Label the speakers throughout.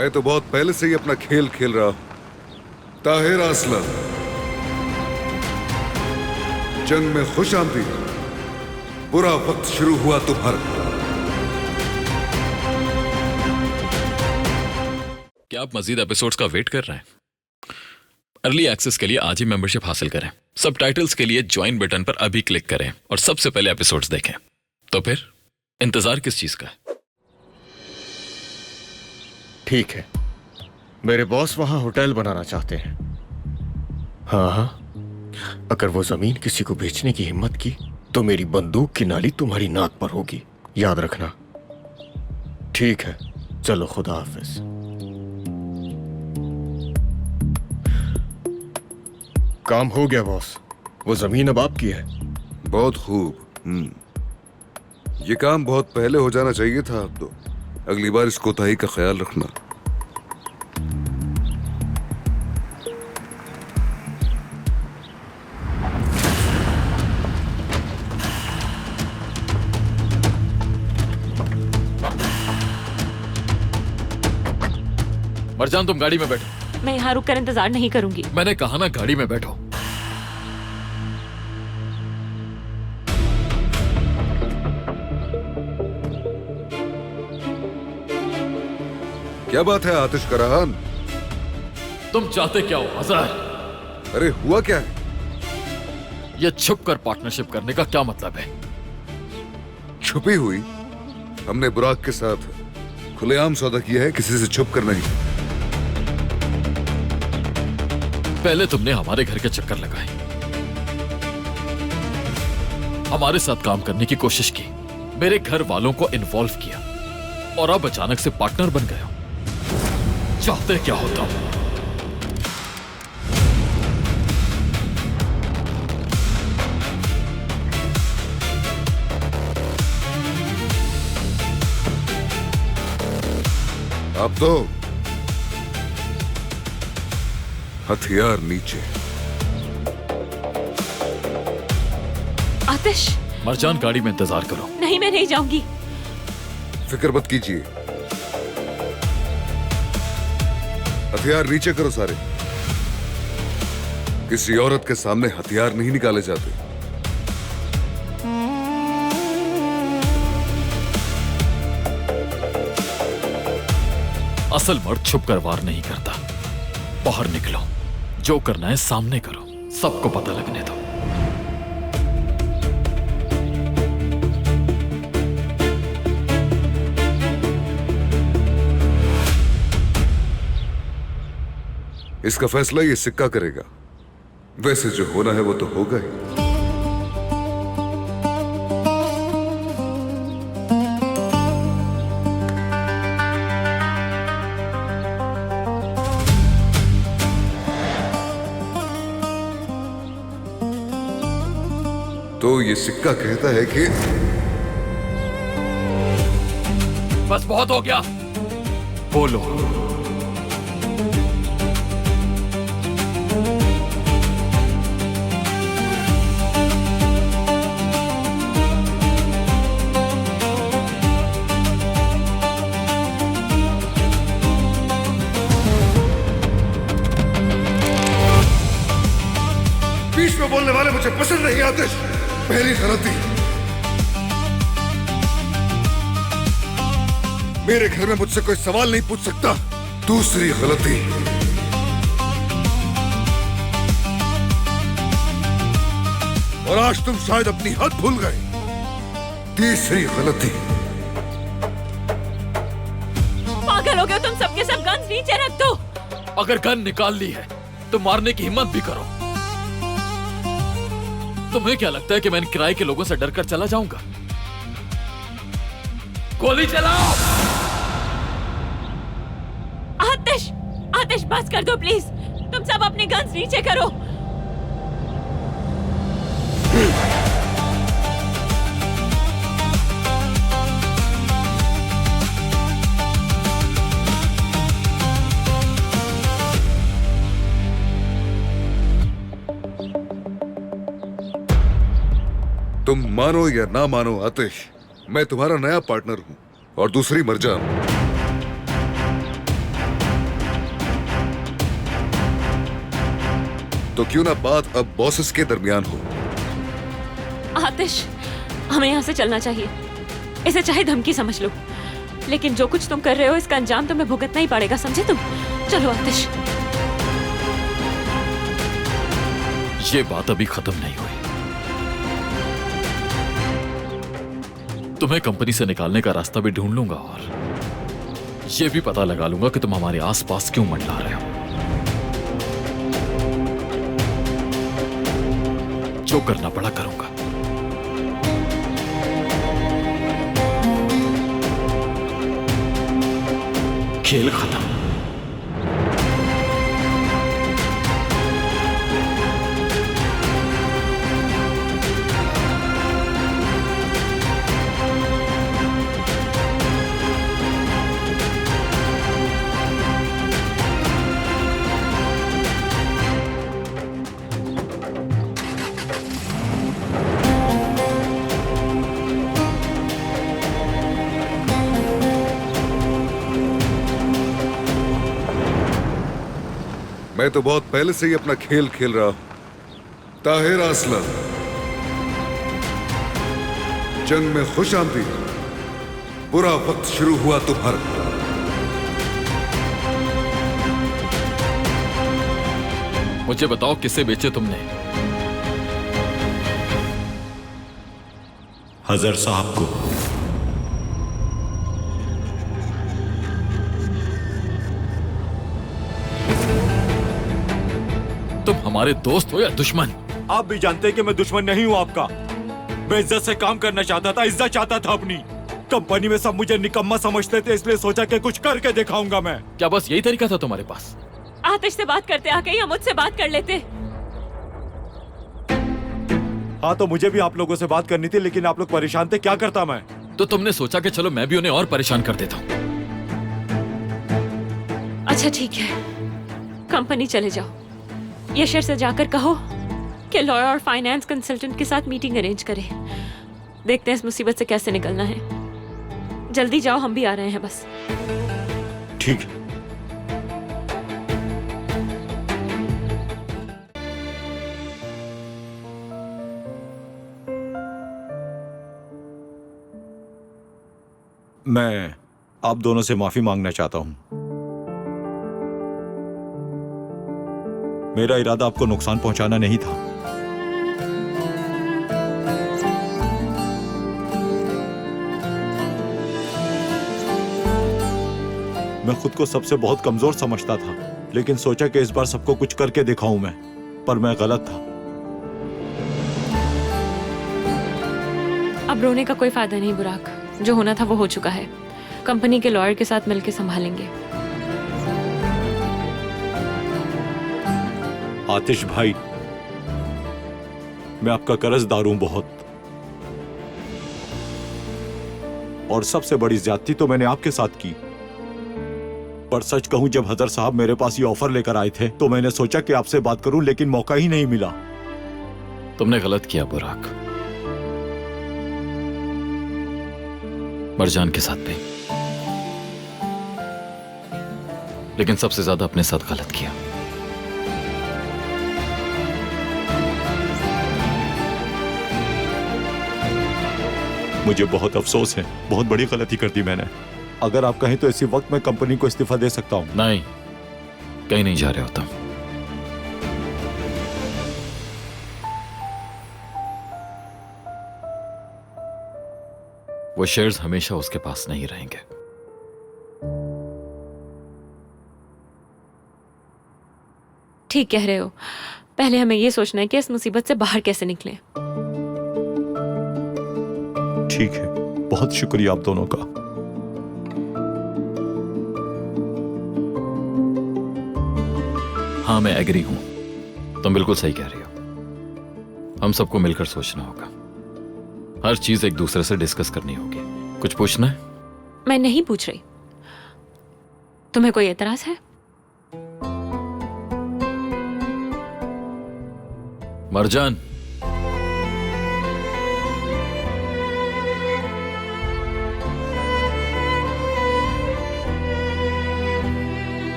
Speaker 1: मैं तो बहुत पहले से ही अपना खेल खेल रहा हूं। ताहिर असलम, जंग में खुश आमदीद। बुरा वक्त शुरू हुआ तुम्हारा।
Speaker 2: क्या आप मजीद एपिसोड्स का वेट कर रहे हैं? अर्ली एक्सेस के लिए आज ही मेंबरशिप हासिल करें। सबटाइटल्स के लिए ज्वाइन बटन पर अभी क्लिक करें और सबसे पहले एपिसोड्स देखें। तो फिर इंतजार किस चीज का है?
Speaker 3: ठीक है, मेरे बॉस वहां होटल बनाना चाहते हैं। हाँ, अगर वो जमीन किसी को बेचने की हिम्मत की तो मेरी बंदूक की नाली तुम्हारी नाक पर होगी, याद रखना। ठीक है, चलो, खुदा हाफिज। काम हो गया बॉस, वो जमीन अब आपकी है।
Speaker 1: बहुत खूब। ये काम बहुत पहले हो जाना चाहिए था। अब तो अगली बार इस कोताही का ख्याल रखना।
Speaker 2: मरजान, तुम गाड़ी में बैठो।
Speaker 4: मैं यहाँ रुक कर इंतजार नहीं करूंगी।
Speaker 2: मैंने कहा ना, गाड़ी में बैठो।
Speaker 1: क्या बात है आतिश करान?
Speaker 2: तुम चाहते क्या हो अजहर?
Speaker 1: अरे हुआ क्या है?
Speaker 2: ये छुप कर पार्टनरशिप करने का क्या मतलब है?
Speaker 1: छुपी हुई? हमने बुराक के साथ खुलेआम सौदा किया है, किसी से छुप कर नहीं।
Speaker 2: पहले तुमने हमारे घर के चक्कर लगाए, हमारे साथ काम करने की कोशिश की, मेरे घर वालों को इन्वॉल्व किया और अब अचानक से पार्टनर बन गए हो। चाहते क्या हो तुम?
Speaker 1: अब तो हथियार नीचे।
Speaker 4: आतिश!
Speaker 2: मरजान, गाड़ी में इंतजार करो।
Speaker 4: नहीं, मैं नहीं जाऊंगी।
Speaker 1: फिक्र मत कीजिए, हथियार नीचे करो सारे। किसी औरत के सामने हथियार नहीं निकाले जाते।
Speaker 2: असल मर्द छुप कर वार नहीं करता। बाहर निकलो, जो करना है सामने करो, सबको पता लगने दो।
Speaker 1: इसका फैसला ये सिक्का करेगा। वैसे जो होना है वो तो होगा ही। तो ये सिक्का कहता है कि
Speaker 2: बस बहुत हो गया, बोलो।
Speaker 1: बीच में बोलने वाले मुझे पसंद नहीं आते। पहली गलती, मेरे घर में मुझसे कोई सवाल नहीं पूछ सकता। दूसरी गलती, और आज तुम शायद अपनी हद भूल गए। तीसरी गलती,
Speaker 4: पागल हो गए तुम? सबके सब गन्स नीचे रख दो।
Speaker 2: अगर गन निकाल ली है तो मारने की हिम्मत भी करो। तुम्हें क्या लगता है कि मैं इन किराए के लोगों से डरकर चला जाऊंगा? गोली चलाओ!
Speaker 4: आतिश! आतिश, बस कर दो प्लीज। तुम सब अपने गन्स नीचे करो।
Speaker 1: तुम मानो या ना मानो आतिश, मैं तुम्हारा नया पार्टनर हूं। और दूसरी मरजान, तो क्यों ना बात अब बॉसेस के दरमियान हो।
Speaker 4: आतिश, हमें यहाँ से चलना चाहिए। इसे चाहे धमकी समझ लो, लेकिन जो कुछ तुम कर रहे हो इसका अंजाम तुम्हें भुगतना ही पड़ेगा, समझे तुम? चलो आतिश।
Speaker 2: ये बात अभी खत्म नहीं हुई। तुम्हें कंपनी से निकालने का रास्ता भी ढूंढ लूंगा और ये भी पता लगा लूंगा कि तुम हमारे आसपास क्यों मंडरा रहे हो। जो करना पड़ा करूंगा। खेल खत्म।
Speaker 1: मैं तो बहुत पहले से ही अपना खेल खेल रहा हूं। ताहिर असलम, जंग में खुश आमदीद। बुरा वक्त शुरू हुआ तुम्हारा।
Speaker 2: मुझे बताओ किसे बेचे तुमने?
Speaker 5: हजर साहब को।
Speaker 2: तुम हमारे दोस्त हो या दुश्मन?
Speaker 5: आप भी जानते हैं कि मैं दुश्मन नहीं हूं आपका। मैं इज्जत से काम करना चाहता था, इज्जत चाहता था अपनी। कंपनी में सब मुझे निकम्मा समझते थे, इसलिए सोचा कि कुछ करके दिखाऊंगा मैं।
Speaker 2: क्या बस यही तरीका था तुम्हारे पास?
Speaker 4: आतिश से बात करते आके या मुझसे बात कर लेते।
Speaker 5: हाँ, तो मुझे भी आप लोगों से बात करनी थी, लेकिन आप लोग परेशान थे। क्या करता मैं?
Speaker 2: तो तुमने सोचा कि चलो मैं भी उन्हें और परेशान कर देता हूँ।
Speaker 4: अच्छा ठीक है, कंपनी चले जाओ। यशर से जाकर कहो कि लॉयर और फाइनेंस कंसल्टेंट के साथ मीटिंग अरेंज करें। देखते हैं इस मुसीबत से कैसे निकलना है। जल्दी जाओ, हम भी आ रहे हैं बस।
Speaker 5: ठीक है। मैं आप दोनों से माफी मांगना चाहता हूं। मेरा इरादा आपको नुकसान पहुंचाना नहीं था। मैं खुद को सबसे बहुत कमजोर समझता था, लेकिन सोचा कि इस बार सबको कुछ करके दिखाऊं मैं, पर मैं गलत था।
Speaker 4: अब रोने का कोई फायदा नहीं बुराक, जो होना था वो हो चुका है। कंपनी के लॉयर के साथ मिलकर संभालेंगे।
Speaker 5: आतिश भाई, मैं आपका कर्जदार हूं बहुत, और सबसे बड़ी ज्यादती तो मैंने आपके साथ की। पर सच कहूं, जब हजर साहब मेरे पास ये ऑफर लेकर आए थे तो मैंने सोचा कि आपसे बात करूं, लेकिन मौका ही नहीं मिला।
Speaker 2: तुमने गलत किया बुराक, मरजान के साथ भी, लेकिन सबसे ज्यादा अपने साथ गलत किया।
Speaker 5: मुझे बहुत अफसोस है, बहुत बड़ी गलती कर दी मैंने। अगर आप कहें तो इसी वक्त मैं कंपनी को इस्तीफा दे सकता हूं।
Speaker 2: नहीं, कहीं नहीं जा रहे हो तुम। वो शेयर्स हमेशा उसके पास नहीं रहेंगे।
Speaker 4: ठीक कह रहे हो। पहले हमें ये सोचना है कि इस मुसीबत से बाहर कैसे निकलें।
Speaker 5: ठीक है, बहुत शुक्रिया आप दोनों का।
Speaker 2: हाँ, मैं एग्री हूं, तुम बिल्कुल सही कह रही हो। हम सबको मिलकर सोचना होगा, हर चीज एक दूसरे से डिस्कस करनी होगी। कुछ पूछना है?
Speaker 4: मैं नहीं पूछ रही। तुम्हें कोई एतराज है?
Speaker 2: मरजान,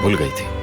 Speaker 2: भूल गई थी।